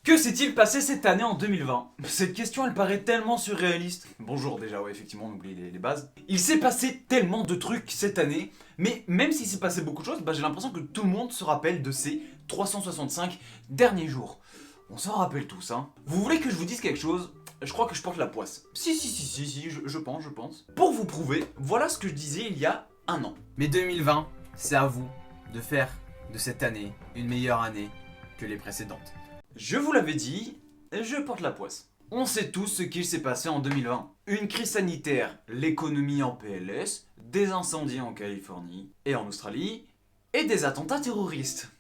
Que s'est-il passé cette année en 2020? Cette question elle paraît tellement surréaliste. Bonjour déjà, ouais effectivement on oublie les bases. Il s'est passé tellement de trucs cette année, mais même s'il s'est passé beaucoup de choses, j'ai l'impression que tout le monde se rappelle de ces 365 derniers jours. On s'en rappelle tous hein. Vous voulez que je vous dise quelque chose? Je crois que je porte la poisse. Si, je pense. Pour vous prouver, voilà ce que je disais il y a un an. Mais 2020, c'est à vous de faire de cette année une meilleure année que les précédentes. Je vous l'avais dit, je porte la poisse. On sait tous ce qu'il s'est passé en 2020. Une crise sanitaire, l'économie en PLS, des incendies en Californie et en Australie, et des attentats terroristes.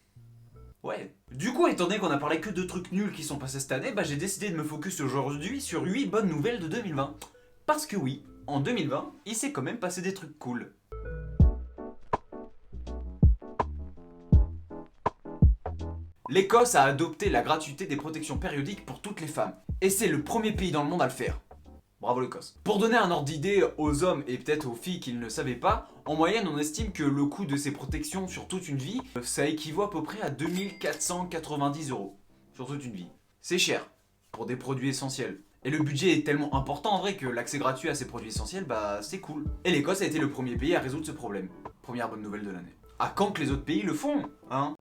Ouais. Du coup, étant donné qu'on a parlé que de trucs nuls qui sont passés cette année, j'ai décidé de me focus aujourd'hui sur 8 bonnes nouvelles de 2020. Parce que oui, en 2020, il s'est quand même passé des trucs cool. L'Écosse a adopté la gratuité des protections périodiques pour toutes les femmes. Et c'est le premier pays dans le monde à le faire. Bravo l'Écosse. Pour donner un ordre d'idée aux hommes et peut-être aux filles qui ne le savaient pas, en moyenne on estime que le coût de ces protections sur toute une vie, ça équivaut à peu près à 2490 € sur toute une vie. C'est cher pour des produits essentiels. Et le budget est tellement important en vrai que l'accès gratuit à ces produits essentiels, c'est cool. Et l'Écosse a été le premier pays à résoudre ce problème. Première bonne nouvelle de l'année. À quand que les autres pays le font, hein?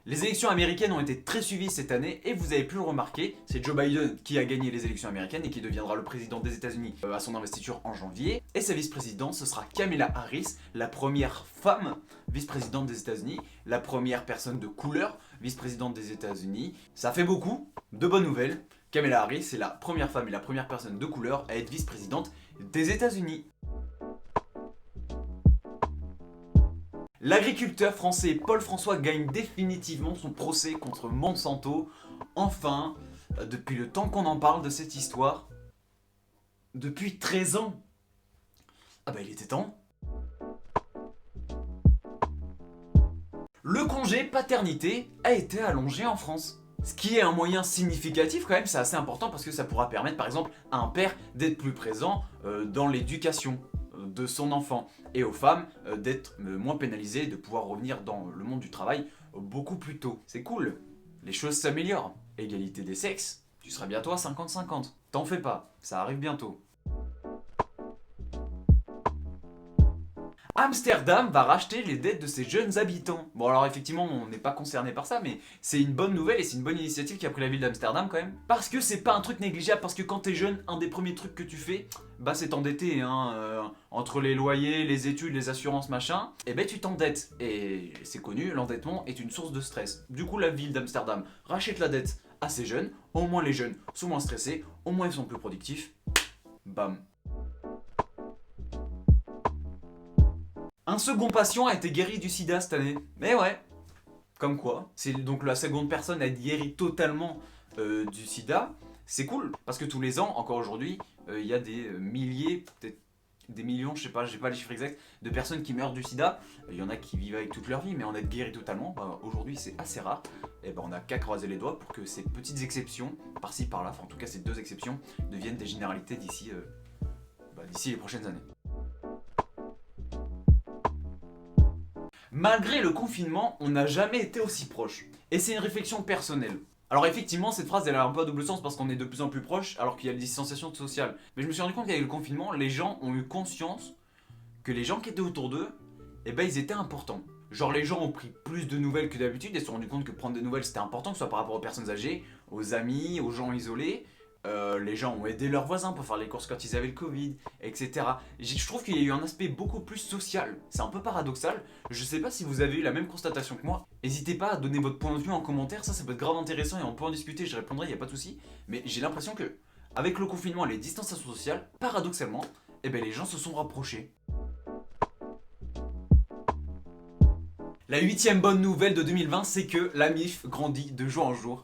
Les élections américaines ont été très suivies cette année et vous avez pu le remarquer, c'est Joe Biden qui a gagné les élections américaines et qui deviendra le président des États-Unis à son investiture en janvier. Et sa vice-présidente, ce sera Kamala Harris, la première femme vice-présidente des États-Unis, la première personne de couleur vice-présidente des États-Unis. Ça fait beaucoup de bonnes nouvelles. Kamala Harris est la première femme et la première personne de couleur à être vice-présidente des États-Unis. L'agriculteur français Paul François gagne définitivement son procès contre Monsanto. Enfin, depuis le temps qu'on en parle de cette histoire, depuis 13 ans. Il était temps. Le congé paternité a été allongé en France. Ce qui est un moyen significatif quand même, c'est assez important parce que ça pourra permettre par exemple à un père d'être plus présent dans l'éducation de son enfant et aux femmes d'être moins pénalisées, de pouvoir revenir dans le monde du travail beaucoup plus tôt. C'est cool, les choses s'améliorent. Égalité des sexes, tu seras bientôt à 50-50. T'en fais pas, ça arrive bientôt. Amsterdam va racheter les dettes de ses jeunes habitants. Bon alors effectivement on n'est pas concerné par ça, mais c'est une bonne nouvelle et c'est une bonne initiative qu'a pris la ville d'Amsterdam quand même. Parce que c'est pas un truc négligeable, parce que quand t'es jeune, un des premiers trucs que tu fais, c'est t'endetter hein, entre les loyers, les études, les assurances machin, et tu t'endettes. Et c'est connu, l'endettement est une source de stress. Du coup la ville d'Amsterdam rachète la dette à ses jeunes, au moins les jeunes sont moins stressés, au moins ils sont plus productifs. Bam. Un second patient a été guéri du sida cette année. Mais ouais, comme quoi. C'est donc la seconde personne à être guérie totalement du sida. C'est cool, parce que tous les ans, encore aujourd'hui, il y a des milliers, peut-être des millions, je sais pas, j'ai pas les chiffres exacts, de personnes qui meurent du sida. Il y en a qui vivent avec toute leur vie, mais en être guéri totalement, aujourd'hui c'est assez rare. Et on n'a qu'à croiser les doigts pour que ces petites exceptions, par-ci par-là, enfin en tout cas ces deux exceptions, deviennent des généralités d'ici les prochaines années. Malgré le confinement, on n'a jamais été aussi proche. Et c'est une réflexion personnelle. Alors effectivement, cette phrase elle a un peu à double sens parce qu'on est de plus en plus proche alors qu'il y a la distanciation sociale. Mais je me suis rendu compte qu'avec le confinement, les gens ont eu conscience que les gens qui étaient autour d'eux, ils étaient importants. Genre les gens ont pris plus de nouvelles que d'habitude et se sont rendus compte que prendre des nouvelles c'était important, que ce soit par rapport aux personnes âgées, aux amis, aux gens isolés. Les gens ont aidé leurs voisins pour faire les courses quand ils avaient le Covid, etc. Je trouve qu'il y a eu un aspect beaucoup plus social. C'est un peu paradoxal. Je sais pas si vous avez eu la même constatation que moi. N'hésitez pas à donner votre point de vue en commentaire. Ça peut être grave intéressant et on peut en discuter. Je répondrai, il n'y a pas de souci. Mais j'ai l'impression que, avec le confinement et les distanciations sociales, paradoxalement, les gens se sont rapprochés. La 8e bonne nouvelle de 2020, c'est que la MIF grandit de jour en jour.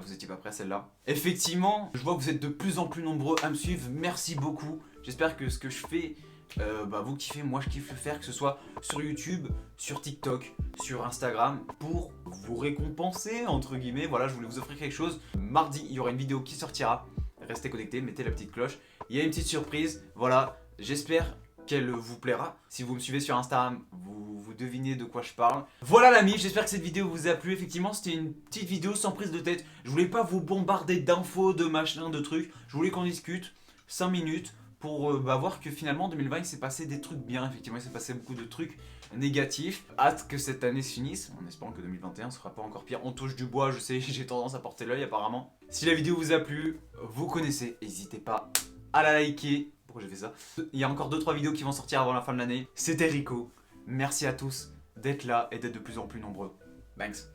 Vous étiez pas prêts à celle-là. Effectivement, je vois que vous êtes de plus en plus nombreux à me suivre. Merci beaucoup. J'espère que ce que je fais, vous kiffez. Moi, je kiffe le faire, que ce soit sur YouTube, sur TikTok, sur Instagram, pour vous récompenser, entre guillemets. Voilà, je voulais vous offrir quelque chose. Mardi, il y aura une vidéo qui sortira. Restez connectés, mettez la petite cloche. Il y a une petite surprise. Voilà, j'espère qu'elle vous plaira. Si vous me suivez sur Instagram, vous devinez de quoi je parle. Voilà l'ami, j'espère que cette vidéo vous a plu. Effectivement, c'était une petite vidéo sans prise de tête. Je voulais pas vous bombarder d'infos, de machins, de trucs. Je voulais qu'on discute 5 minutes pour voir que finalement en 2020 il s'est passé des trucs bien. Effectivement, il s'est passé beaucoup de trucs négatifs. Hâte que cette année se finisse, en espérant que 2021 sera pas encore pire. On touche du bois, je sais, j'ai tendance à porter l'œil apparemment. Si la vidéo vous a plu, vous connaissez, n'hésitez pas à la liker. Pourquoi j'ai fait ça? Il y a encore 2-3 vidéos qui vont sortir avant la fin de l'année. C'était Rico. Merci à tous d'être là et d'être de plus en plus nombreux. Thanks.